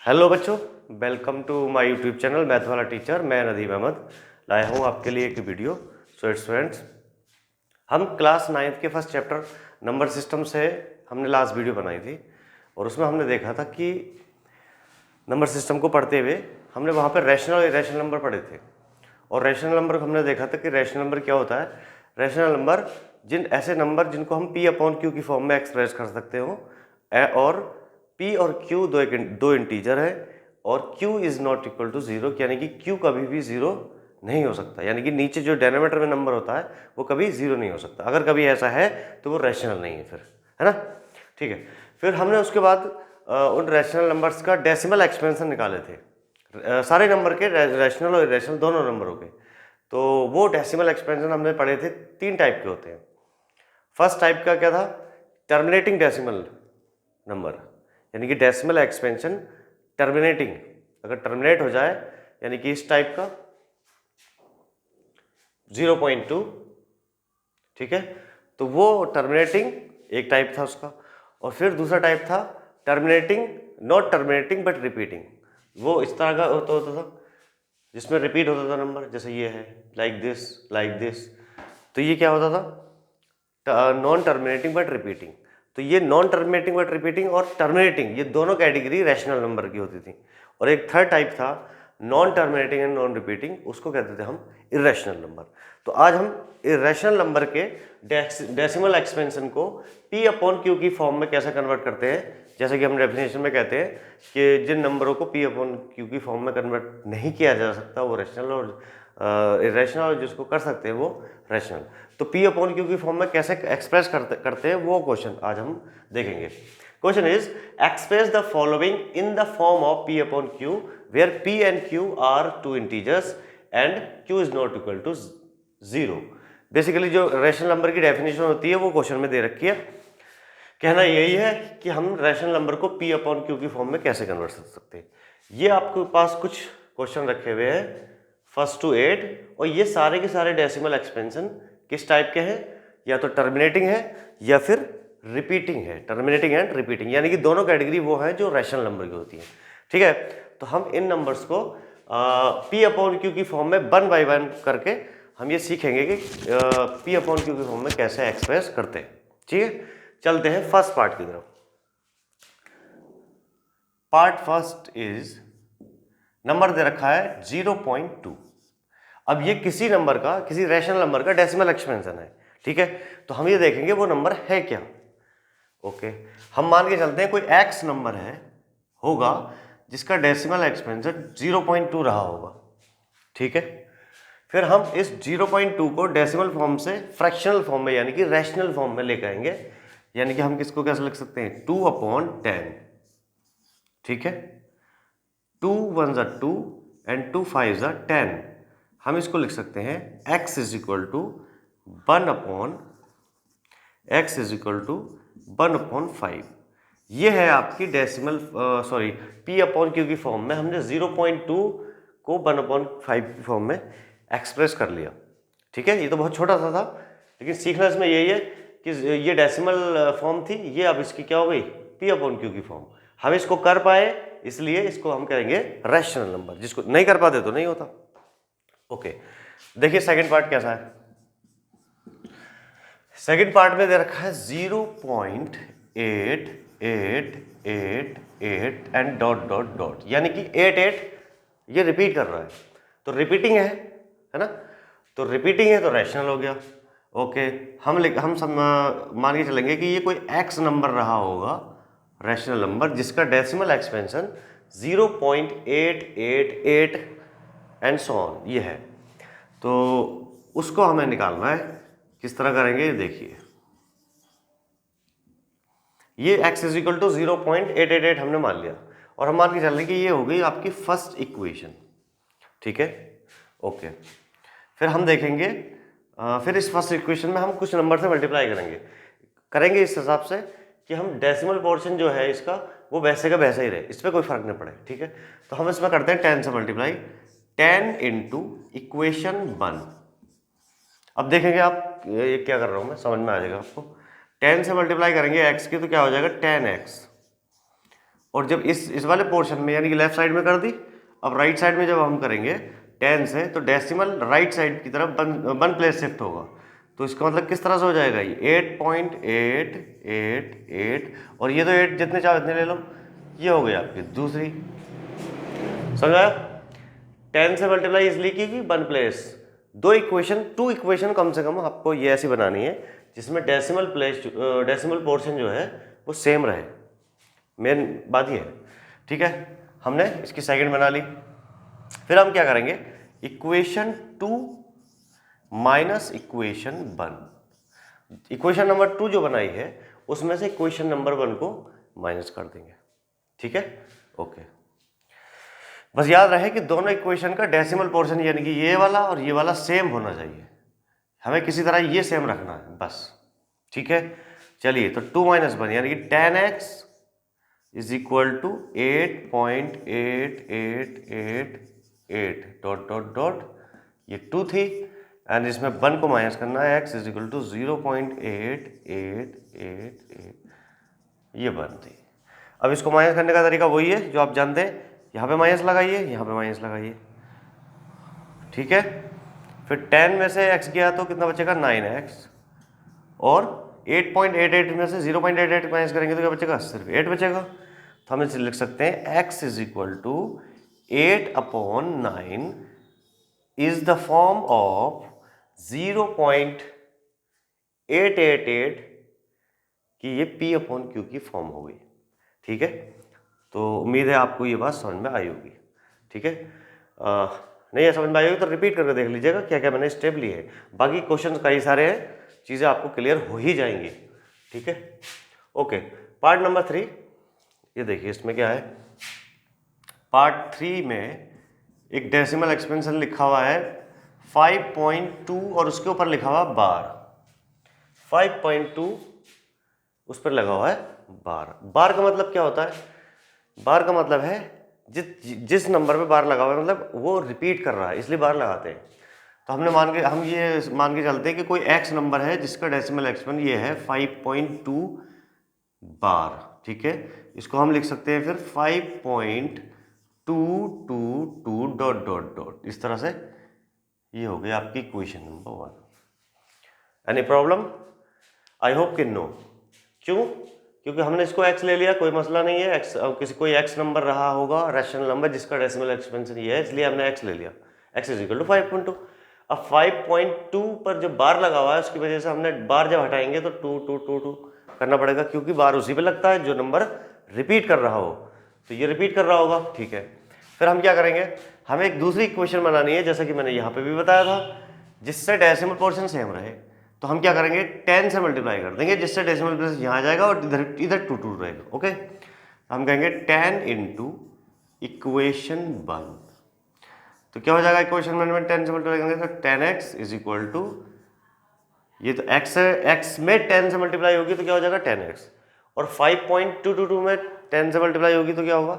Hello बच्चों, welcome to my YouTube channel math वाला teacher. मैं नदीम अहमद लाया हूँ आपके लिए एक वीडियो। सो स्टूडेंट्स, हम क्लास 9th के फर्स्ट चैप्टर नंबर सिस्टम से हमने लास्ट वीडियो बनाई थी और उसमें हमने देखा था कि नंबर सिस्टम को पढ़ते हुए हमने वहाँ पर रैशनल और इरेशनल नंबर पढ़े थे। और रैशनल नंबर हमने देखा था कि रैशनल नंबर क्या होता है। रैशनल नंबर ऐसे नंबर जिनको हम पी अपॉन क्यू की फॉर्म में एक्सप्रेस कर सकते हो, और पी और क्यू दो इंटीजर है और q is not equal to zero, यानी कि q कभी भी जीरो नहीं हो सकता, यानी कि नीचे जो डिनोमिनेटर में नंबर होता है वो कभी जीरो नहीं हो सकता। अगर कभी ऐसा है तो वो रैशनल नहीं है, फिर है ना। ठीक है, फिर हमने उसके बाद उन रैशनल नंबर्स का डेसिमल एक्सपेंशन निकाले थे, सारे नंबर के, रैशनल और इरेशनल दोनों नंबरों के। तो वो डेसिमल एक्सपेंशन हमने पढ़े थे, 3 टाइप के होते हैं। फर्स्ट टाइप का क्या था? टर्मिनेटिंग डेसिमल नंबर, यानी कि डेसिमल एक्सपेंशन टर्मिनेटिंग, अगर टर्मिनेट हो जाए, यानी कि इस टाइप का 0.2, ठीक है, तो वो टर्मिनेटिंग एक टाइप था उसका। और फिर दूसरा टाइप था terminating, not terminating but repeating. वो इस तरह का होता था जिसमें रिपीट होता था नंबर, जैसे ये है लाइक दिस। तो ये क्या होता था? Non terminating but repeating. तो ये नॉन टर्मिनेटिंग बट रिपीटिंग और टर्मिनेटिंग, ये दोनों कैटेगरी रैशनल नंबर की होती थी। और एक थर्ड टाइप था non terminating and non repeating, उसको कहते थे हम इरेशनल नंबर। तो आज हम इरेशनल नंबर के डेसिमल एक्सपेंशन को p अपॉन क्यू की फॉर्म में कैसे कन्वर्ट करते हैं। जैसे कि हम डेफिनेशन में कहते हैं कि जिन नंबरों को p अपॉन क्यू की फॉर्म में कन्वर्ट नहीं किया जा सकता वो रैशनल, और इरेशनल जिसको कर सकते हैं वो रैशनल। तो p अपॉन क्यू की फॉर्म में कैसे एक्सप्रेस करते हैं वो क्वेश्चन आज हम देखेंगे। Question is express the following in the form of p upon q where p and q are two integers and q is not equal to zero. Basically जो रैशनल नंबर की definition होती है वो question में दे रखी है। कहना यही है कि हम रैशनल नंबर को p अपॉन क्यू की फॉर्म में कैसे कन्वर्ट कर सकते हैं। ये आपके पास कुछ क्वेश्चन रखे हुए हैं 1 to 8, और ये सारे के सारे डेसिमल एक्सपेंशन किस टाइप के हैं? या तो टर्मिनेटिंग है या फिर रिपीटिंग है। टर्मिनेटिंग एंड रिपीटिंग, यानी कि दोनों कैटेगरी वो है जो रैशनल नंबर की होती है। ठीक है, तो हम इन नंबर्स को p अपॉन क्यू की फॉर्म में 1 by 1 करके हम ये सीखेंगे कि p अपॉन क्यू की फॉर्म में कैसे एक्सप्रेस करते हैं। ठीक है, चलते हैं फर्स्ट पार्ट की तरफ। पार्ट फर्स्ट इज, नंबर दे रखा है 0.2। अब ये किसी नंबर का, किसी रैशनल नंबर का डेसिमल एक्सपेंशन है। ठीक है, तो हम ये देखेंगे वो नंबर है क्या। ओके, हम मान के चलते हैं कोई x नंबर है होगा जिसका डेसिमल एक्सपेंशन 0.2 रहा होगा। ठीक है, फिर हम इस 0.2 को डेसिमल फॉर्म से फ्रैक्शनल फॉर्म में, यानी कि रैशनल फॉर्म में लेकर आएंगे। यानी कि हम किसको कैसे लिख सकते हैं? 2/10। ठीक है, 2 1 ज़ा 2 एंड 2 5 ज़ा 10। हम इसको लिख सकते हैं x इज इक्वल टू 1/5। ये है आपकी decimal, sorry, p upon Q की फॉर्म में हमने 0.2 को 1/5 की फॉर्म में एक्सप्रेस कर लिया। ठीक है, ये तो बहुत छोटा सा था, लेकिन सीखना इसमें यही है कि ये डेसिमल फॉर्म थी, ये अब इसकी क्या हो गई? p अपॉन क्यू की फॉर्म। हम इसको कर पाए, इसलिए इसको हम कहेंगे रैशनल नंबर। जिसको नहीं कर पाते तो नहीं होता। ओके, देखिए सेकंड पार्ट कैसा है। सेकंड पार्ट में दे रखा है 0.8888 एंड डॉट डॉट डॉट, यानी कि 88 ये रिपीट कर रहा है, तो रिपीटिंग है ना। तो रिपीटिंग है तो रैशनल हो गया। ओके, हम सब मान के चलेंगे कि ये कोई x नंबर रहा होगा, रैशनल नंबर, जिसका decimal expansion 0.888 and so on ये है। तो उसको हमें निकालना है। किस तरह करेंगे ये देखिए। ये x इज इक्वल टू 0.888 हमने मान लिया, और हम मान के चल रहे कि ये हो गई आपकी फर्स्ट इक्वेशन। ठीक है, ओके, फिर हम देखेंगे, फिर इस फर्स्ट इक्वेशन में हम कुछ नंबर से मल्टीप्लाई करेंगे इस हिसाब से कि हम डेसिमल पोर्शन जो है इसका वो वैसे का वैसा ही रहे, इस पर कोई फर्क नहीं पड़े। ठीक है, तो हम इसमें करते हैं 10 से मल्टीप्लाई, 10 इंटू इक्वेशन 1। अब देखेंगे आप ये क्या कर रहा हूँ मैं, समझ में आ जाएगा आपको। 10 से मल्टीप्लाई करेंगे x की तो क्या हो जाएगा? 10x। और जब इस वाले पोर्शन में यानी कि लेफ्ट साइड में कर दी, अब राइट साइड में जब हम करेंगे 10 से तो डेसिमल राइट साइड की तरफ वन प्लेस शिफ्ट होगा। तो इसका मतलब किस तरह से हो जाएगा, ये 8.888 और ये तो 8 जितने चाहो इतने ले लो, ये हो गया आपकी दूसरी। समझा? 10 से मल्टीप्लाई इसलिए की कि वन प्लेस। टू इक्वेशन कम से कम आपको ये ऐसी बनानी है जिसमें डेसिमल पोर्शन जो है वो सेम रहे। मेन बात ये है। ठीक है, हमने इसकी सेकंड बना ली। फिर हम क्या करेंगे, equation 2 minus equation 1, equation number 2 जो बनाई है उसमें से इक्वेशन नंबर 1 को माइनस कर देंगे। ठीक है, ओके। बस याद रहे कि दोनों इक्वेशन का डेसिमल पोर्शन यानी कि ये वाला और ये वाला सेम होना चाहिए, हमें किसी तरह ये सेम रखना है बस। ठीक है, चलिए तो 2 माइनस 1 यानी कि 10x is equal to 8.8888 dot dot dot, ये 2 थी एंड इसमें 1 को माइनस करना है, x इज इक्वल टू 0.8888, ये 1 थी। अब इसको माइनस करने का तरीका वही है जो आप जानते हैं, यहाँ पे माइनस लगाइए, यहाँ पे माइनस लगाइए। ठीक है, फिर 10 में से x गया तो कितना बचेगा, 9x, और 8.88 में से 0.88 माइनस करेंगे तो क्या बचेगा, सिर्फ 8 बचेगा। तो हम इसे लिख सकते हैं x is equal to 8/9 is the form of 0.888 कि ये p/q की फॉर्म हो गई। ठीक है, तो उम्मीद है आपको ये बात समझ में आई होगी। ठीक है, नहीं है समझ में आई होगी तो रिपीट करके देख लीजिएगा क्या क्या मैंने स्टेप लिए हैं। बाकी क्वेश्चन कई सारे हैं, चीज़ें आपको क्लियर हो ही जाएंगी। ठीक है, ओके। पार्ट नंबर 3, ये देखिए इसमें क्या है। पार्ट 3 में एक डेसिमल एक्सपेंशन लिखा हुआ है 5.2 और उसके ऊपर लिखा हुआ बार। 5.2 उस पर लगा हुआ है बार। बार का मतलब क्या होता है, बार का मतलब है जिस नंबर पे बार लगा हुआ है मतलब वो रिपीट कर रहा है, इसलिए बार लगाते हैं। तो हम ये मान के चलते हैं कि कोई x नंबर है जिसका डेसिमल एक्सपेंशन ये है 5.2 बार। ठीक है, इसको हम लिख सकते हैं फिर 5.222 डॉट डॉट डॉट, इस तरह से। ये हो गई आपकी equation number 1। Any problem? I hope कि नो। क्यों? क्योंकि हमने इसको x ले लिया, कोई मसला नहीं है। x कोई x नंबर रहा होगा रैशनल नंबर जिसका डेसिमल एक्सपेंशन ये है, इसलिए हमने x ले लिया। x is equal to 5.2। अब 5.2 पर जो बार लगा हुआ है उसकी वजह से हमने बार जब हटाएंगे तो 2 करना पड़ेगा, क्योंकि बार उसी पे लगता है जो नंबर रिपीट कर रहा हो। तो ये रिपीट कर रहा होगा। ठीक है, फिर हम क्या करेंगे, हमें एक दूसरी इक्वेशन बनानी है जैसा कि मैंने यहाँ पे भी बताया था, जिससे डेसिमल पोर्शन सेम रहे। तो हम क्या करेंगे, 10 से मल्टीप्लाई कर देंगे जिससे डेसिमल प्लेस यहाँ आ जाएगा और इधर 2 रहेगा। ओके, हम कहेंगे 10 इंटू इक्वेशन 1। तो क्या हो जाएगा इक्वेशन 1 में 10 से मल्टीप्लाई करेंगे तो 10x इज इक्वल टू, ये तो x है, x में 10 से मल्टीप्लाई होगी तो क्या हो जाएगा 10x, और 5.222 में 10 से मल्टीप्लाई होगी तो क्या होगा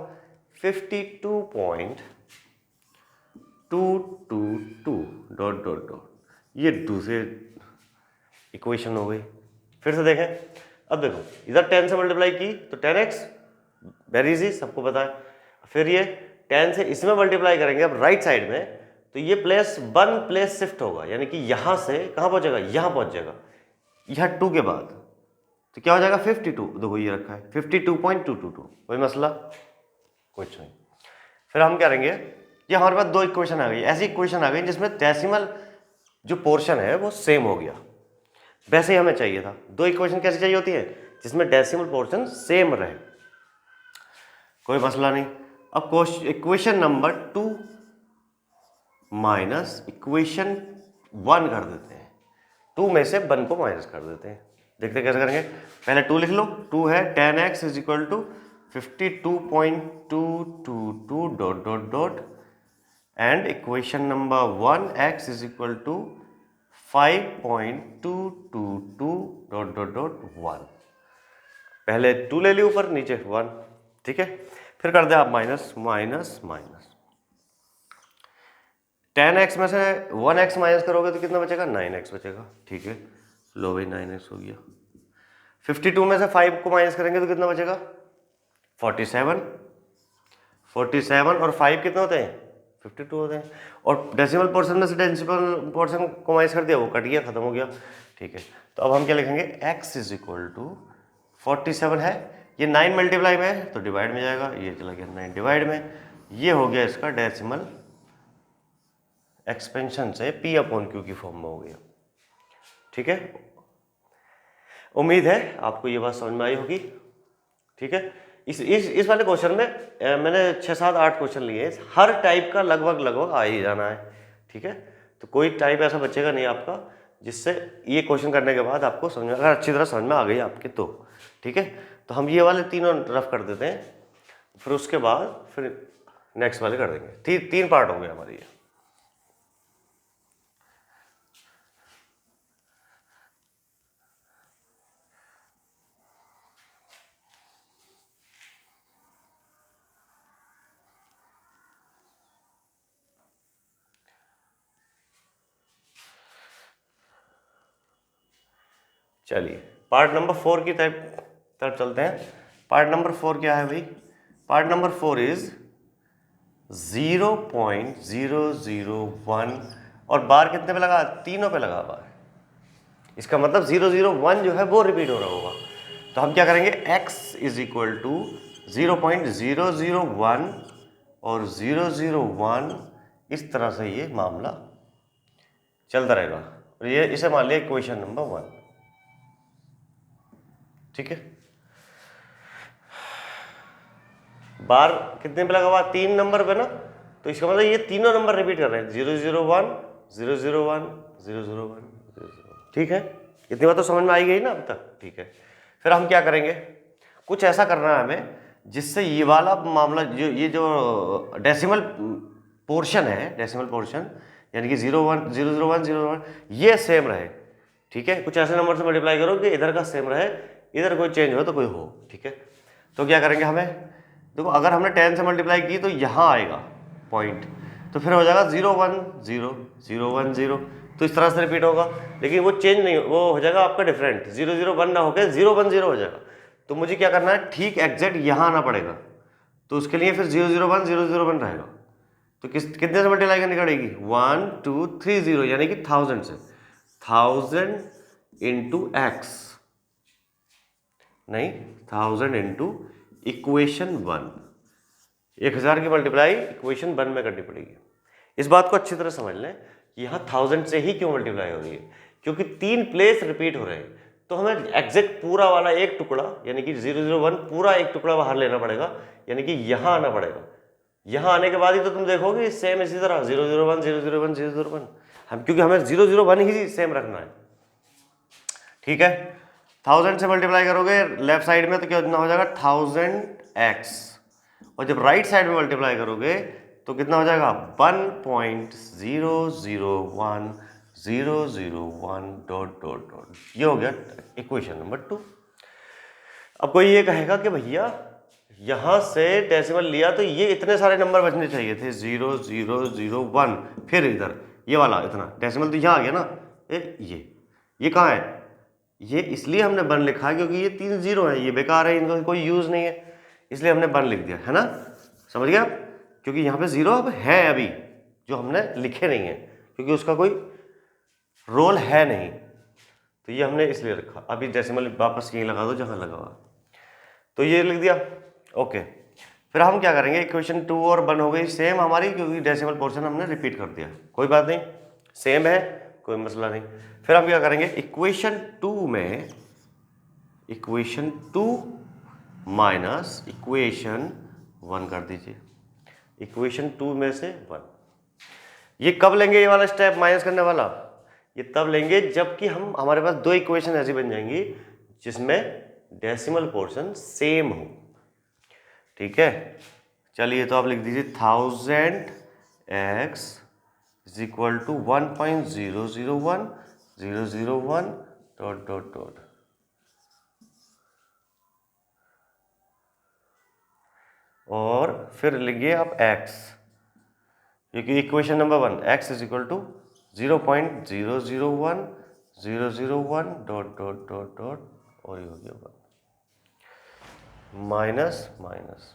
52.222 डॉट डॉट डॉट। ये दूसरे इक्वेशन हो गई। फिर से देखें, अब देखो इधर 10 से मल्टीप्लाई की तो 10x, वेरी इजी, सबको पता है। फिर ये 10 से इसमें मल्टीप्लाई करेंगे अब राइट साइड में, तो ये प्लेस 1 प्लेस शिफ्ट होगा, यानी कि यहाँ से कहाँ पहुँचेगा, यहाँ पहुँच जाएगा, यहाँ 2 के बाद। तो क्या हो जाएगा 52, देखो ये रखा है 52.222, कोई मसला कुछ नहीं। फिर हम क्या करेंगे, ये हमारे पास 2 इक्वेशन आ गई, ऐसी इक्वेशन आ गई जिसमें डेसिमल जो पोर्शन है वो सेम हो गया। वैसे ही हमें चाहिए था 2 इक्वेशन कैसे चाहिए होती है, जिसमें डेसिमल पोर्शन सेम रहे, कोई मसला नहीं। अब इक्वेशन नंबर 2 माइनस इक्वेशन 1 कर देते हैं, 2 में से 1 को माइनस कर देते हैं। देखते कैसे करेंगे, पहले 2 लिख लो, 2 है 10x is equal to 52.222 dot dot dot, and equation number 1 x is equal to 5.222 dot dot dot 1। पहले 2 ले ली ऊपर, नीचे 1। ठीक है, फिर कर दे आप माइनस माइनस माइनस, 10x में से 1x माइनस करोगे तो कितना बचेगा, 9x बचेगा। ठीक है, लो भाई 9x हो गया। 52 में से 5 को माइनस करेंगे तो कितना बचेगा 47, 47 और 5 कितने होते हैं? 52 होते हैं। और डेसिमल पोर्शन में से डेसिमल पोर्शन को माइनस कर दिया, वो कट गया, खत्म हो गया। ठीक है, तो अब हम क्या लिखेंगे? x इज इक्वल टू 47 है, ये 9 मल्टीप्लाई में है तो डिवाइड में जाएगा, ये चला गया 9 डिवाइड में, ये हो गया इसका डेसिमल एक्सपेंशन से p अपॉन क्यू की फॉर्म में हो गया। ठीक है, उम्मीद है आपको ये बात समझ में आई होगी। ठीक है, इस वाले क्वेश्चन में मैंने 6, 7, 8 क्वेश्चन लिए हैं, हर टाइप का लगभग आ ही जाना है। ठीक है, तो कोई टाइप ऐसा बचेगा नहीं आपका जिससे ये क्वेश्चन करने के बाद आपको समझ में, अगर अच्छी तरह समझ में आ गई आपके तो। ठीक है, तो हम ये वाले तीनों रफ कर देते हैं, फिर उसके बाद फिर नेक्स्ट वाले कर देंगे। 3 पार्ट होंगे हमारे ये। चलिए पार्ट नंबर 4 की तरफ चलते हैं। पार्ट नंबर 4 क्या है भाई? पार्ट नंबर 4 इज 0.001 और बार कितने पे लगा? तीनों पे लगा बार। इसका मतलब 001 जो है वो रिपीट हो रहा होगा। तो हम क्या करेंगे? x इज इक्वल टू 0.001 और 001, इस तरह से ये मामला चलता रहेगा। और ये इसे मान लिया इक्वेशन नंबर 1। ठीक है, बार कितने पे लगा हुआ? 3 नंबर पे ना, तो इसका मतलब ये तीनों नंबर रिपीट कर रहे हैं, 001, 001, 001, 001। ठीक है, इतनी बात तो समझ में आई गई ना अब तक? ठीक है, फिर हम क्या करेंगे? कुछ ऐसा करना है हमें जिससे ये वाला मामला, ये जो डेसिमल पोर्शन है, डेसिमल पोर्शन यानी कि 01, 001, 001, ये सेम रहे। ठीक है, कुछ ऐसे नंबर से मल्टीप्लाई करो कि इधर का सेम रहे, इधर कोई चेंज हो तो कोई हो। ठीक है, तो क्या करेंगे? हमें देखो, अगर हमने 10 से मल्टीप्लाई की तो यहाँ आएगा पॉइंट, तो फिर हो जाएगा 010, 010, तो इस तरह से रिपीट होगा। लेकिन वो चेंज नहीं, वो हो जाएगा आपका डिफरेंट, 001 ना होकर 010 हो जाएगा। तो मुझे क्या करना है? ठीक एग्जैक्ट यहाँ आना पड़ेगा। तो उसके लिए फिर 001, 001 रहेगा। तो कितने से मल्टीप्लाई करनी पड़ेगी? 1, 2, 3, 0 यानी कि 1000 से। 1000 इंटू एक्स, नहीं 1000 इंटू इक्वेशन 1। 1000 की मल्टीप्लाई इक्वेशन 1 में करनी पड़ेगी। इस बात को अच्छी तरह समझ लें कि यहाँ 1000 से ही क्यों मल्टीप्लाई हो रही है, क्योंकि 3 प्लेस रिपीट हो रहे हैं। तो हमें एग्जैक्ट पूरा वाला एक टुकड़ा यानी कि 001 पूरा एक टुकड़ा बाहर लेना पड़ेगा, यानी कि यहाँ आना पड़ेगा। यहाँ आने के बाद ही तो तुम देखोगे सेम इसी तरह 001, 001, 001, हम क्योंकि हमें 001 ही सेम रखना है। ठीक है, 1000 से मल्टीप्लाई करोगे लेफ्ट साइड में तो कितना हो जाएगा? 1000x, और जब राइट साइड में मल्टीप्लाई करोगे तो कितना हो जाएगा? 1.001, डॉट डॉट डॉट। ये हो गया इक्वेशन नंबर 2। अब कोई ये कहेगा कि भैया यहां से डेसिमल लिया तो ये इतने सारे नंबर बचने चाहिए थे, 0001, फिर इधर ये वाला इतना डेसिमल तो यहाँ आ गया ना। ये कहाँ है? ये इसलिए हमने 1 लिखा है क्योंकि ये 3 0 है, ये बेकार है, इनका कोई यूज नहीं है, इसलिए हमने 1 लिख दिया है ना। समझ गया? क्योंकि यहाँ पे 0 अब है अभी जो हमने लिखे नहीं है, क्योंकि उसका कोई रोल है नहीं, तो ये हमने इसलिए रखा। अभी डेसिमल वापस यहीं लगा दो जहाँ लगा हुआ, तो ये लिख दिया। ओके, फिर हम क्या करेंगे? इक्वेशन 2 और 1 हो गई सेम हमारी, क्योंकि डेसिमल पोर्शन हमने रिपीट कर दिया, कोई बात नहीं, सेम है, कोई मसला नहीं। फिर हम क्या करेंगे? इक्वेशन 2 में इक्वेशन 2 माइनस इक्वेशन 1 कर दीजिए। इक्वेशन 2 में से 1, ये कब लेंगे? ये वाला स्टेप माइनस करने वाला ये तब लेंगे जबकि हमारे पास 2 इक्वेशन ऐसी बन जाएंगी जिसमें डेसिमल पोर्शन सेम हो। ठीक है, चलिए तो आप लिख दीजिए 1000x is equal to 1.001, 001, dot dot dot, और फिर लिखिए आप x, क्योंकि equation number 1 x is equal to 0.001, 001, dot dot dot dot, और ये हो गया 1। माइनस माइनस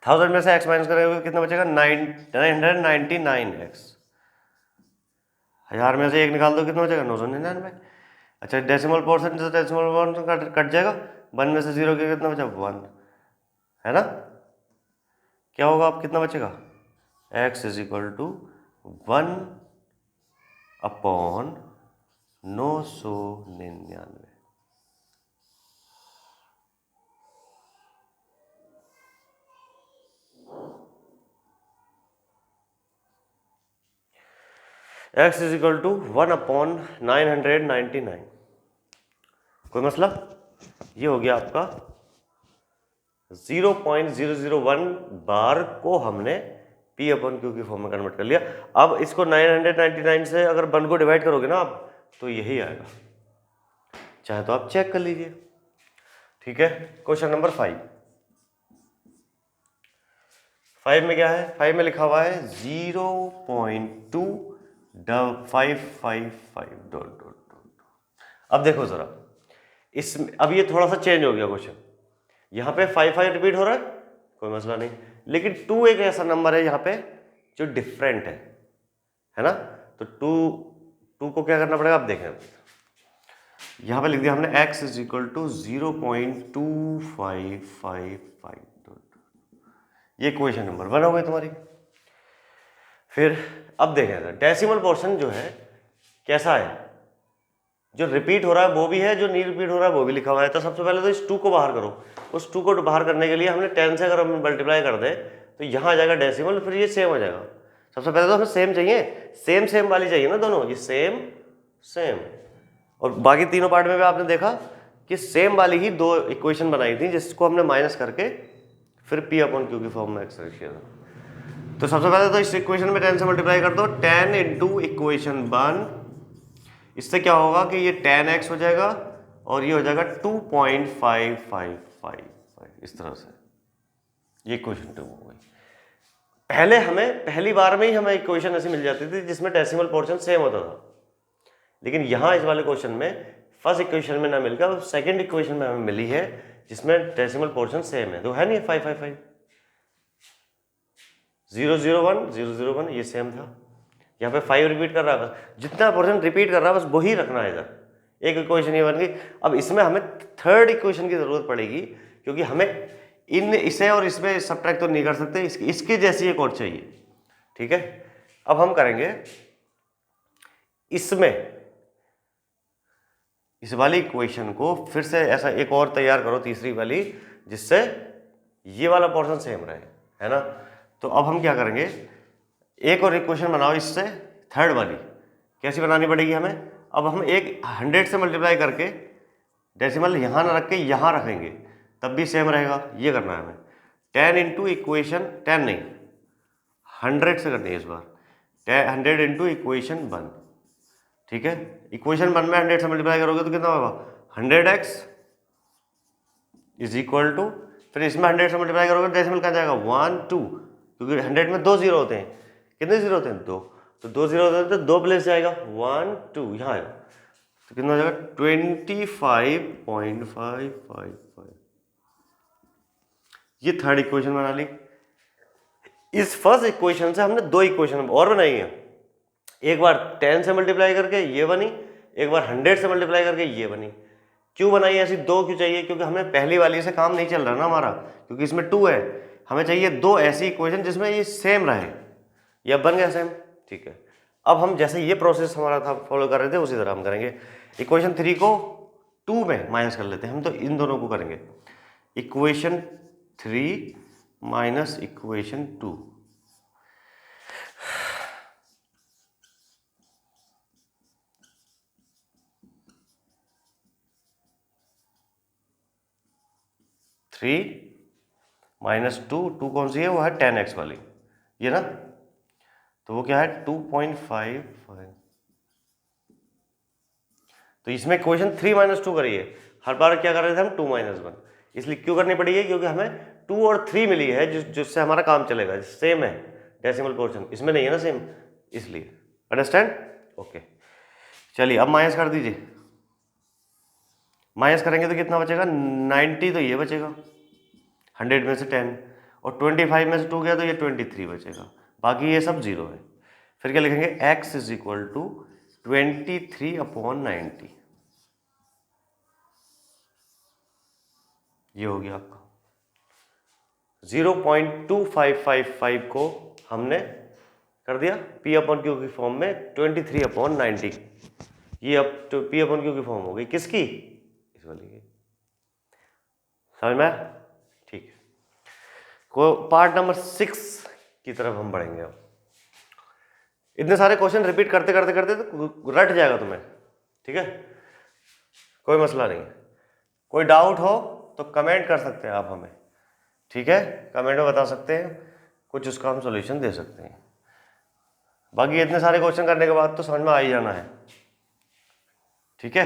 1000 में से x माइनस करेंगे कितना बचेगा 999x। 1000 में से 1 निकाल दो कितना बचेगा 999। अच्छा डेसिमल पोर्शन से डेसिमल पोर्शन कट जाएगा, 1 में से 0 के कितना बचा 1, है ना। क्या होगा अब कितना बचेगा x is equal to 1/999। x is equal to 1/999। कोई मसला? ये हो गया आपका 0.001 बार को हमने P/Q की फॉर्म में कन्वर्ट कर लिया। अब इसको 999 से अगर 1 को डिवाइड करोगे ना आप तो यही आएगा, चाहे तो आप चेक कर लीजिए। ठीक है, क्वेश्चन नंबर 5 में क्या है, 5 में लिखा हुआ है 0.2555 ... अब देखो जरा इसमें, अब ये थोड़ा सा चेंज हो गया क्वेश्चन। यहाँ पे 5 रिपीट हो रहा है, कोई मसला नहीं, लेकिन 2 एक ऐसा नंबर है यहाँ पे जो डिफरेंट है ना। तो 2 को क्या करना पड़ेगा, आप देखें यहाँ पे लिख दिया हमने x इज इक्वल टू 0.2555। ये क्वेश्चन नंबर 1 हो गई तुम्हारी। फिर अब देखें डेसिमल पोर्शन जो है कैसा है, जो रिपीट हो रहा है वो भी है, जो नहीं रिपीट हो रहा है वो भी लिखा हुआ है। तो सबसे पहले तो इस 2 को बाहर करो। उस 2 को बाहर करने के लिए हमने 10 से अगर हम मल्टीप्लाई कर दें तो यहाँ आ जाएगा डेसिमल, फिर ये सेम हो जाएगा। सबसे पहले तो हमें सेम चाहिए, सेम सेम वाली चाहिए ना दोनों, ये सेम सेम। और बाकी तीनों पार्ट में भी आपने देखा कि सेम वाली ही 2 इक्वेशन बनाई थी जिसको हमने माइनस करके फिर P/Q की फॉर्म में एक्सप्रेस किया था। तो सबसे पहले तो इस इक्वेशन में 10 से मल्टीप्लाई कर दो, 10 इंटू इक्वेशन 1, इससे क्या होगा कि ये 10x हो जाएगा और ये हो जाएगा 2.5555, इस तरह से ये इक्वेशन 2 हो गई। पहले हमें पहली बार में ही हमें इक्वेशन ऐसी मिल जाती थी जिसमें डेसिमल पोर्शन सेम होता था, लेकिन यहाँ इस वाले क्वेश्चन में फर्स्ट इक्वेशन में ना मिलकर सेकंड इक्वेशन में हमें मिली है जिसमें डेसिमल पोर्शन सेम है। तो है नहीं 555, 001 001 ये सेम था। यहाँ पे 5 रिपीट कर रहा है, बस जितना पोर्शन रिपीट कर रहा है बस वही रखना है इधर, एक इक्वेशन ये बन गई। अब इसमें हमें थर्ड इक्वेशन की जरूरत पड़ेगी क्योंकि हमें इन इसे और इसमें सब्ट्रैक्ट तो नहीं कर सकते, इसके जैसी एक और चाहिए। ठीक है, अब हम करेंगे इसमें इस वाली इक्वेशन को फिर से ऐसा एक और तैयार करो, तीसरी वाली, जिससे ये वाला पोर्शन सेम रहे, है ना। तो अब हम क्या करेंगे, एक और इक्वेशन बनाओ इससे, थर्ड वाली कैसी बनानी पड़ेगी हमें। अब हम एक 100 से मल्टीप्लाई करके डेसिमल यहाँ ना रख के यहाँ रखेंगे तब भी सेम रहेगा, ये करना है हमें। 10 इंटू इक्वेशन 10 नहीं 100 से करनी है इस बार, 100 इंटू इक्वेशन 1। ठीक है, इक्वेशन 1 में 100 से मल्टीप्लाई करोगे तो कितना होगा 100x इज इक्वल टू, फिर इसमें 100 से मल्टीप्लाई करोगे डेसिमल कहाँ जाएगा 1 2, क्योंकि 100 में 2 जीरो होते हैं। कितने जीरो होते हैं 2, तो 2 जीरो होते हैं तो 2 प्लेस जाएगा 1 2, यहाँ आएगा तो कितना हो जाएगा 25.555। ये थर्ड इक्वेशन बना ली। इस फर्स्ट इक्वेशन से हमने 2 इक्वेशन और बनाई है, एक बार 10 से मल्टीप्लाई करके ये बनी, एक बार 100 से मल्टीप्लाई करके ये बनी। क्यों बनाई ऐसी 2 क्यों चाहिए, क्योंकि हमें पहली वाली से काम नहीं चल रहा ना हमारा, क्योंकि इसमें 2 है, हमें चाहिए 2 ऐसी इक्वेशन जिसमें ये सेम रहे। ये बन गया सेम। ठीक है, अब हम जैसे ये प्रोसेस हमारा था फॉलो कर रहे थे उसी तरह हम करेंगे। इक्वेशन 3 को 2 में माइनस कर लेते हैं हम, तो इन दोनों को करेंगे equation 3 minus equation 2। Three minus 2 कौन सी है, वो है 10x वाली, ये ना, तो वो क्या है 2.55। तो इसमें इक्वेशन 3 माइनस 2 करिए, हर बार क्या कर रहे थे हम 2 माइनस 1, इसलिए क्यों करनी पड़ी है, क्योंकि हमें 2 और 3 मिली है जिससे हमारा काम चलेगा, सेम है डेसिमल पोर्शन, इसमें नहीं है ना सेम, इसलिए। अंडरस्टैंड? ओके, चलिए अब माइनस कर दीजिए, माइनस करेंगे तो कितना बचेगा 90, तो ये बचेगा 100 में से 10, और 25 में से 2 गया तो ये 23 बचेगा, बाकी ये सब जीरो है। फिर क्या लिखेंगे, x इज इक्वल टू 23/90, ये हो गया आपका 0.2555 को हमने कर दिया P/Q की फॉर्म में 23/90, ये अब तो P/Q की फॉर्म हो गई किसकी, इस वाली की। समझ में आया? ठीक है, को पार्ट नंबर 6 की तरफ हम बढ़ेंगे। अब इतने सारे क्वेश्चन रिपीट करते करते करते तो रट जाएगा तुम्हें, ठीक है, कोई मसला नहीं है। कोई डाउट हो तो कमेंट कर सकते हैं आप हमें, ठीक है, कमेंट में बता सकते हैं, कुछ उसका हम सॉल्यूशन दे सकते हैं। बाकी इतने सारे क्वेश्चन करने के बाद तो समझ में आ ही जाना है, ठीक है।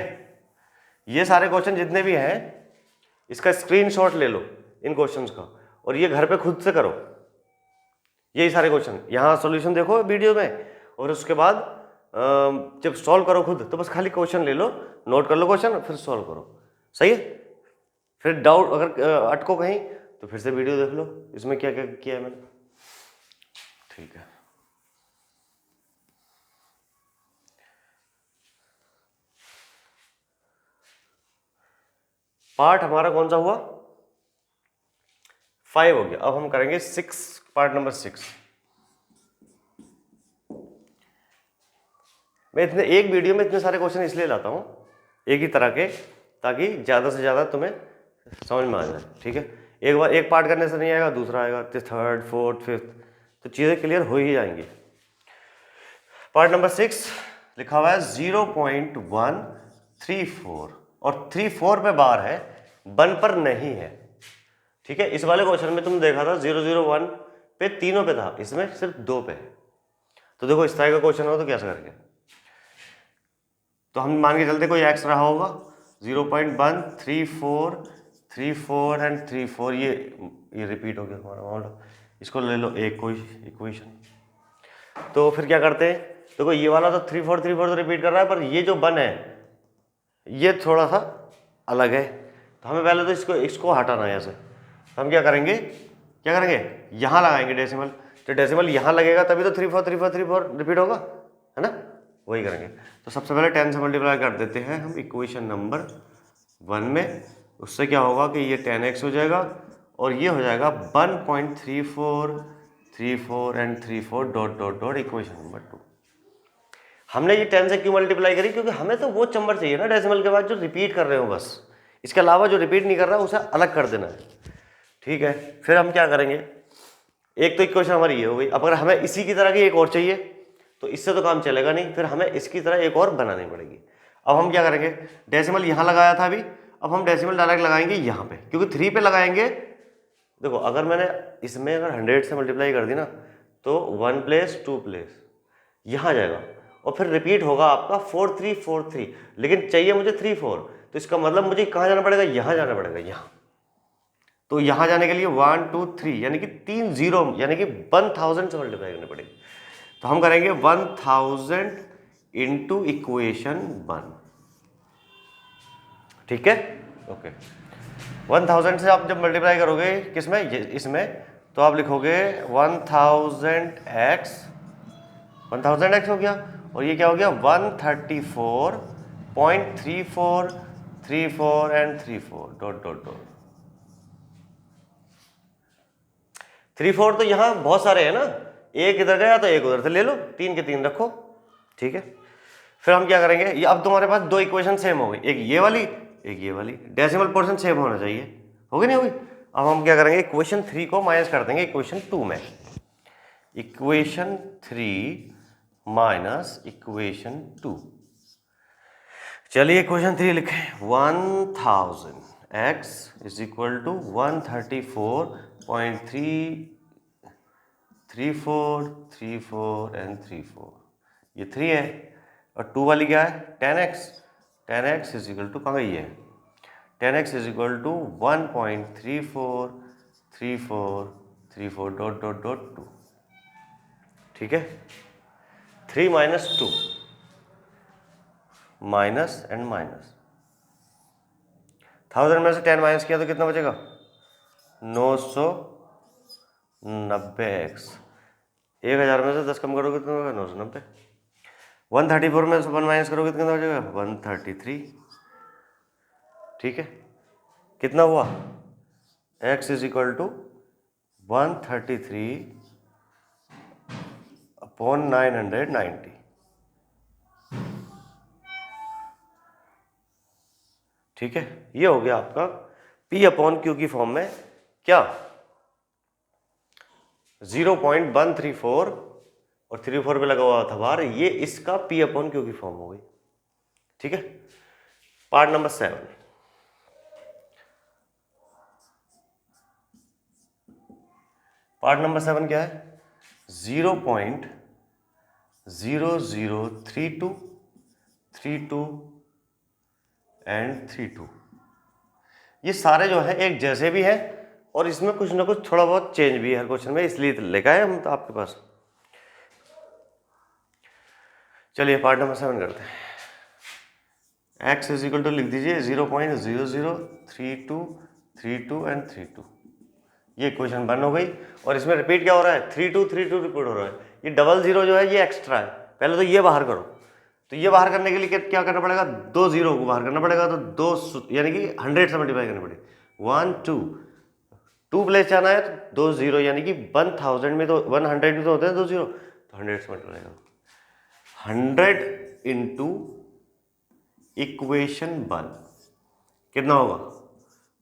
ये सारे क्वेश्चन जितने भी हैं इसका स्क्रीनशॉट ले लो इन क्वेश्चंस का, और ये घर पे खुद से करो, यही सारे क्वेश्चन यहाँ सॉल्यूशन देखो वीडियो में, और उसके बाद जब सॉल्व करो खुद तो बस खाली क्वेश्चन ले लो, नोट कर लो क्वेश्चन, फिर सॉल्व करो, सही है। फिर डाउट अगर अटको कहीं तो फिर से वीडियो देख लो, इसमें क्या क्या किया है मैंने, ठीक है। पार्ट हमारा कौन सा हुआ, 5 हो गया। अब हम करेंगे 6, पार्ट नंबर 6। मैं इतने एक वीडियो में इतने सारे क्वेश्चन इसलिए लाता हूँ एक ही तरह के, ताकि ज़्यादा से ज़्यादा तुम्हें समझ में आ जाए, ठीक है। एक बार एक पार्ट करने से नहीं आएगा, दूसरा आएगा, थर्ड, फोर्थ, फिफ्थ, तो चीज़ें क्लियर हो ही जाएंगी। पार्ट नंबर 6 लिखा हुआ है 0.134, और 34 पे बार है, 1 पर नहीं है, ठीक है। इस वाले क्वेश्चन में तुम देखा था 001 पे तीनों पे था, इसमें सिर्फ 2 पे है। तो देखो इस तरह का क्वेश्चन हो तो कैसे करके, तो हम मान के चलते कोई एक्स रहा होगा 0.134, 34 एंड 34, ये रिपीट हो गया हमारा मामला, इसको ले लो एक कोई इक्वेशन। तो फिर क्या करते हैं, देखो ये वाला तो 34 34 तो रिपीट कर रहा है, पर ये जो 1 है ये थोड़ा सा अलग है, तो हमें पहले तो इसको हटाना है ऐसे। हम क्या करेंगे यहाँ लगाएंगे डेसिमल, तो डेसिमल यहाँ लगेगा तभी तो 34 34 34 रिपीट होगा, है ना, वही करेंगे। तो सबसे पहले 10 से मल्टीप्लाई कर देते हैं हम इक्वेशन नंबर 1 में, उससे क्या होगा कि ये 10x हो जाएगा, और ये हो जाएगा 1.34 34 and 34 dot dot dot equation number 2। हमने ये 10 से क्यों मल्टीप्लाई करी, क्योंकि हमें तो वो चंबर चाहिए ना डेसिमल के बाद जो रिपीट कर रहे हो, बस इसके अलावा जो रिपीट नहीं कर रहा उसे अलग कर देना है, ठीक है। फिर हम क्या करेंगे, एक तो इक्वेशन हमारी ये हो गई। अब अगर हमें इसी की तरह की एक और चाहिए तो इससे तो काम चलेगा नहीं, फिर हमें इसकी तरह एक और बनानी पड़ेगी। अब हम क्या करेंगे, डेसिमल यहाँ लगाया था अभी, अब हम डेसिमल डायरेक्ट लगाएंगे यहाँ पे, क्योंकि 3 पे लगाएंगे। देखो अगर मैंने इसमें अगर 100 से मल्टीप्लाई कर दी ना तो 1 प्लेस 2 प्लेस यहाँ जाएगा, और फिर रिपीट होगा आपका 4343, लेकिन चाहिए मुझे 34, तो इसका मतलब मुझे कहाँ जाना पड़ेगा, यहाँ जाना पड़ेगा, यहाँ। तो यहाँ जाने के लिए 1 2 3 यानी कि 3 0 यानी कि 1000 से मल्टीप्लाई करनी पड़ेगी। तो हम करेंगे 1000 इंटू इक्वेशन 1, ठीक है, ओके। 1000 से आप जब मल्टीप्लाई करोगे किसमें, इसमें, तो आप लिखोगे 1000x हो गया, और ये क्या हो गया 134.34 34 एंड 34 डॉट डॉट डॉट 34 तो यहाँ बहुत सारे हैं ना, एक इधर गया तो एक उधर से ले लो, 3 के 3 रखो, ठीक है। फिर हम क्या करेंगे, ये अब तुम्हारे पास 2 इक्वेशन सेम हो गई, एक ये वाली एक ये वाली, डेसिमल पोर्शन सेम होना चाहिए, होगी नहीं होगी। अब हम क्या करेंगे, इक्वेशन 3 को माइनस कर देंगे इक्वेशन 2 में, इक्वेशन 3 माइनस इक्वेशन 2। चलिए इक्वेशन 3 लिखें, 1000x is equal to 134.34 and 34, ये 3 है, और 2 वाली क्या है 10x इज इक्वल टू, कहाँ गई है 10x is equal to 1.34 34 34 dot dot dot 2, ठीक है। 3 माइनस 2 माइनस एंड माइनस, 1000 में से 10 माइनस किया तो कितना बचेगा? 990x। 1000 में से 10 कम करोगे कितना होगा? 990। 134 में से 1 माइनस करोगे तो कितना बचेगा? 133। ठीक है, कितना हुआ? x is equal to 133/990। ठीक है, ये हो गया आपका P/Q की फॉर्म में क्या? 0.134 और 34 पे लगा हुआ था बार, ये इसका P/Q की फॉर्म हो गई। ठीक है, पार्ट नंबर 7। पार्ट नंबर 7 क्या है? 0.0032 32 एंड 32। ये सारे जो है एक जैसे भी है और इसमें कुछ ना कुछ थोड़ा बहुत चेंज भी है हर क्वेश्चन में, इसलिए लेकर आए हम तो आपके पास। चलिए पार्ट नंबर 7 करते हैं। x इज इक्वल टू लिख दीजिए 0.0032 एंड 32। ये इक्वेशन 1 हो गई और इसमें रिपीट क्या हो रहा है? 32 32 रिपीट हो रहा है। ये डबल जीरो जो है ये एक्स्ट्रा है। पहले तो ये बाहर करो, तो ये बाहर करने के लिए क्या करना पड़ेगा? 2 जीरो को बाहर करना पड़ेगा, तो 2 यानी कि 100 से मल्टीप्लाई करनी पड़ेगी। 1 2 प्लेस जाना है तो 2 जीरो, यानी कि 1000 में तो 100 में तो होते हैं 2 जीरो, तो 100 से मल्टीप्लाई करो। 100 इंटू इक्वेशन 1 कितना होगा?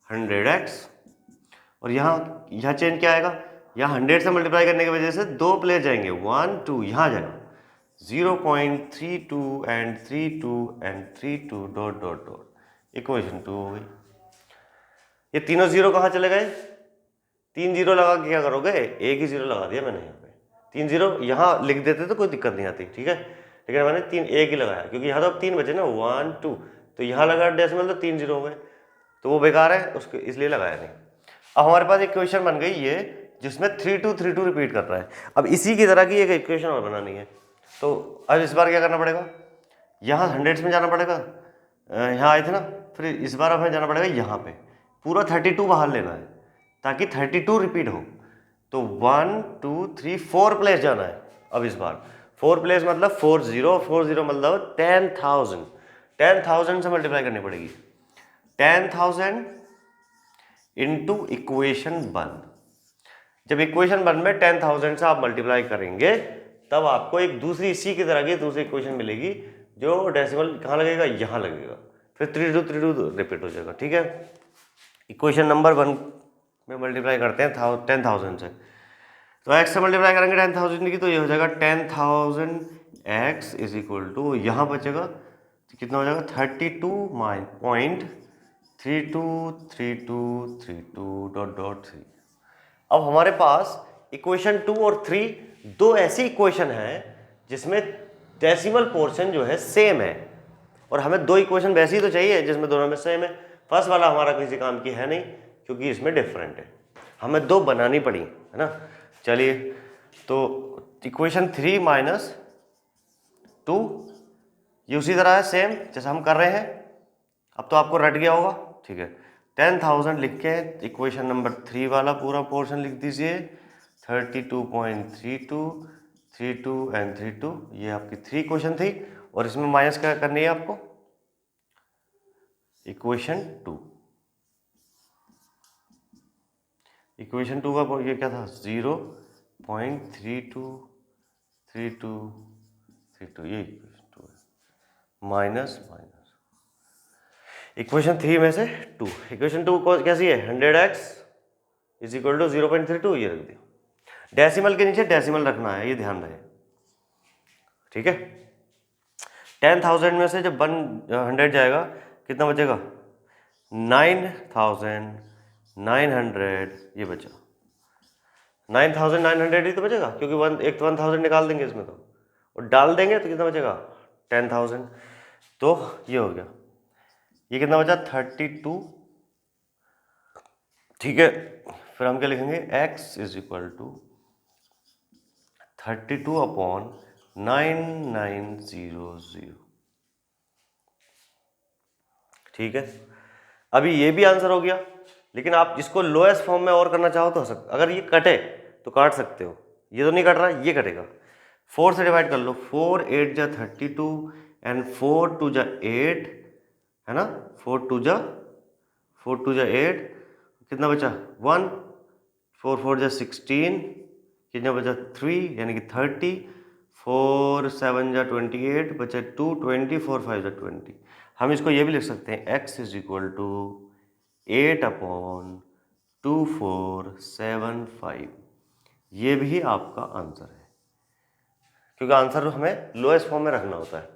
100x। और यहाँ चेंज क्या आएगा? यहाँ 100 से मल्टीप्लाई करने की वजह से 2 प्लेस जाएंगे, 1 2, यहाँ जाएगा 0.32 and 32 and 32 dot dot dot, equation 2 हो गई। ये तीनों जीरो कहाँ चले गए? 3 जीरो लगा के क्या करोगे? एक ही जीरो लगा दिया मैंने यहाँ पे। 3 जीरो यहाँ लिख देते तो कोई दिक्कत नहीं आती। ठीक है, लेकिन मैंने 3 एक ही लगाया क्योंकि यहाँ तो अब 3 बचे ना, 1 2, तो यहाँ लगा डेसिमल तो 3 जीरो हो गए, तो वो बेकार है उसको, इसलिए लगाया नहीं। अब हमारे पास एक इक्वेशन बन गई ये जिसमें 32 रिपीट कर रहा है। अब इसी की तरह की एक इक्वेशन और बनानी है, तो अब इस बार क्या करना पड़ेगा? यहाँ 100 में जाना पड़ेगा, यहाँ आए थे ना, फिर इस बार हमें जाना पड़ेगा यहाँ पे, पूरा 32 बाहर लेना है ताकि 32 रिपीट हो। तो 1 2 3 4 प्लेस जाना है। अब इस बार 4 प्लेस मतलब 40 मतलब 10,000। 10,000 से मल्टीप्लाई करनी पड़ेगी। 10,000 इंटू इक्वेशन 1। जब इक्वेशन 1 में 10,000 से आप मल्टीप्लाई करेंगे तब आपको एक दूसरी इसी की तरह की दूसरी इक्वेशन मिलेगी, जो डेसिमल कहाँ लगेगा? यहाँ लगेगा, फिर 32 रिपीट हो जाएगा। ठीक है, इक्वेशन नंबर 1 में मल्टीप्लाई करते हैं 10,000 से, तो x से मल्टीप्लाई करेंगे 10,000 की, तो ये हो जाएगा 10,000 x इज इक्वल टू, यहाँ बचेगा तो कितना हो जाएगा? 32.323232 डॉट डॉट 3। अब हमारे पास इक्वेशन 2 और 3 दो ऐसी इक्वेशन हैं जिसमें डेसिमल पोर्शन जो है सेम है, और हमें दो इक्वेशन वैसी तो चाहिए जिसमें दोनों में सेम है। फर्स्ट वाला हमारा किसी काम की है नहीं क्योंकि इसमें डिफरेंट है, हमें दो बनानी पड़ी, है ना। चलिए, तो इक्वेशन 3 माइनस 2 ये उसी तरह है सेम जैसा हम कर रहे हैं। अब तो आपको रट गया होगा, ठीक है। 10,000 लिख के इक्वेशन नंबर 3 वाला पूरा पोर्शन लिख दीजिए, 32.32 32 एंड 32। ये आपकी 3 इक्वेशन थी और इसमें माइनस क्या करनी है आपको? इक्वेशन 2। इक्वेशन 2 का ये क्या था? 0.323232, ये इक्वेशन 2 है, माइनस माइनस इक्वेशन 3 में से 2। इक्वेशन 2 को कैसी है? 100x इज इक्वल टू 0.32, ये रख दिया। डेसिमल के नीचे डेसिमल रखना है, ये ध्यान रहे, ठीक है। 10,000 में से जब 100 जाएगा कितना बचेगा? 9,900, ये बचा 9,900 ही तो बचेगा, क्योंकि एक तो 1,000 निकाल देंगे इसमें तो, और डाल देंगे तो कितना बचेगा? 10,000। तो ये हो गया, ये कितना बचा? 32। ठीक है, फिर हम क्या लिखेंगे? x is equal to 32/9900। ठीक है, अभी ये भी आंसर हो गया, लेकिन आप इसको लोएस्ट फॉर्म में और करना चाहो तो हो सकता, अगर ये कटे तो काट सकते हो, ये तो नहीं कट रहा, ये कटेगा। 4 से डिवाइड कर लो, 4 8 जा 32 एंड 4 2 जा 8 है ना, 4 2 जा 8, कितना बचा 1, 4 4 जा 16, कितना बचा 3 यानी कि 30, 4 7 जा 28 बचा 2, 20 4 5 जा 20। हम इसको ये भी लिख सकते हैं x इज इक्वल टू 8/2475। ये भी आपका आंसर है, क्योंकि आंसर हमें लोएस्ट फॉर्म में रखना होता है।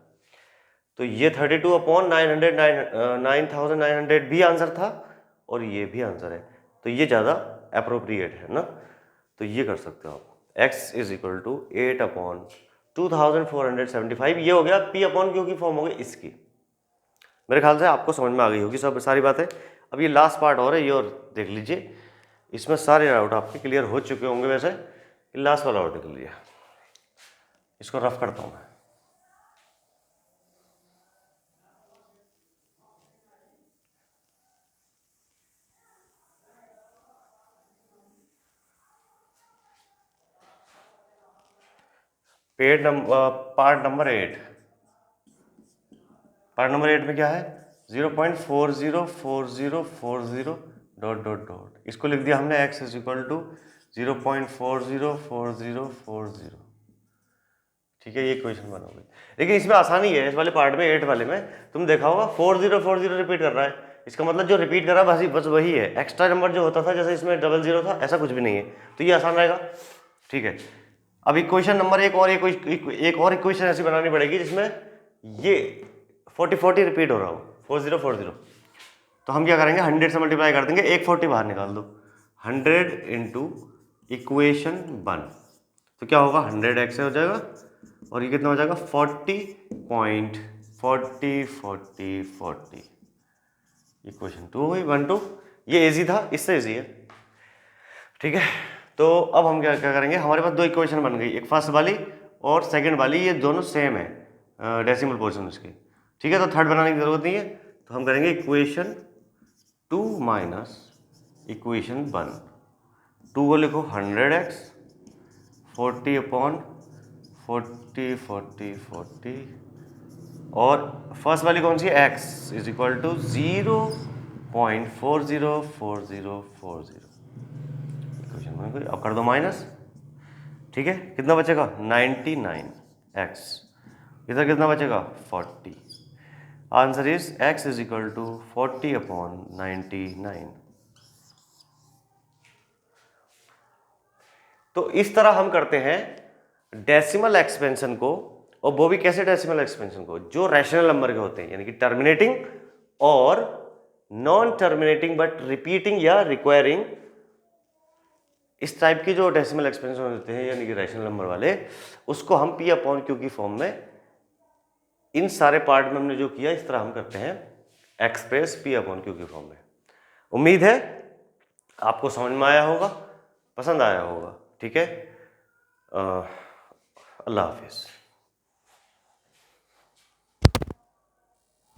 तो ये 32/900 भी आंसर था और ये भी आंसर है, तो ये ज़्यादा अप्रोप्रिएट है ना, तो ये कर सकते हो आप। x इज इक्वल टू 8/2475, ये हो गया p/q की फॉर्म हो गई इसकी। मेरे ख्याल से आपको समझ में आ गई होगी सब सारी बातें। अब ये लास्ट पार्ट और है, ये और देख लीजिए, इसमें सारे डाउट आपके क्लियर हो चुके होंगे। वैसे लास्ट वाला और देख लीजिए, इसको रफ करता हूँ मैं। पार्ट नंबर 8 में क्या है, 0.404040 डॉट डॉट डॉट, इसको लिख दिया हमने x इज इक्वल टू 0.404040। ठीक है, ये क्वेश्चन बना हुआ है, लेकिन इसमें आसानी है। इस वाले पार्ट में 8 वाले में तुम देखा होगा 4040 रिपीट कर रहा है, इसका मतलब जो रिपीट कर रहा है बस वही है। एक्स्ट्रा नंबर जो होता था, जैसे इसमें 00 था, ऐसा कुछ भी नहीं है, तो ये आसान रहेगा। ठीक है, अब इक्वेशन नंबर एक और इक्वेशन ऐसी बनानी पड़ेगी जिसमें ये 40 रिपीट हो रहा हो, 4040। तो हम क्या करेंगे, 100 से मल्टीप्लाई कर देंगे, 140 बाहर निकाल दो, 100 इंटू इक्वेशन 1, तो क्या होगा 100x हो जाएगा, और ये कितना हो जाएगा 40.40 इक्वेशन 2 हो गई, 1 2। ये इजी था, इससे इजी है। ठीक है, तो अब हम क्या करेंगे, हमारे पास दो इक्वेशन बन गई, एक फर्स्ट वाली और सेकंड वाली, ये दोनों सेम है डेसिमल पोर्शन इसके। ठीक है, तो थर्ड बनाने की जरूरत नहीं है, तो हम करेंगे इक्वेशन 2 माइनस इक्वेशन 1। 2 को लिखो 100x 40/40, और फर्स्ट वाली कौन सी है, x इज इक्वल टू 0.404040। अब कर दो माइनस। ठीक है, कितना बचेगा 99x, इधर कितना बचेगा 40। Answer is x is equal to 40/99। तो इस तरह हम करते हैं डेसिमल एक्सपेंशन को, और वो भी कैसे डेसिमल एक्सपेंशन को, जो रैशनल नंबर के होते हैं, यानी कि टर्मिनेटिंग और नॉन टर्मिनेटिंग बट रिपीटिंग या रिक्वायरिंग, इस टाइप की जो डेसिमल एक्सपेंशन होते हैं यानी कि रैशनल नंबर वाले, उसको हम p/q की फॉर्म में, इन सारे पार्ट में हमने जो किया, इस तरह हम करते हैं एक्सप्रेस p/q की फॉर्म में। उम्मीद है आपको समझ में आया होगा, पसंद आया होगा। ठीक है, अल्लाह हाफिज़।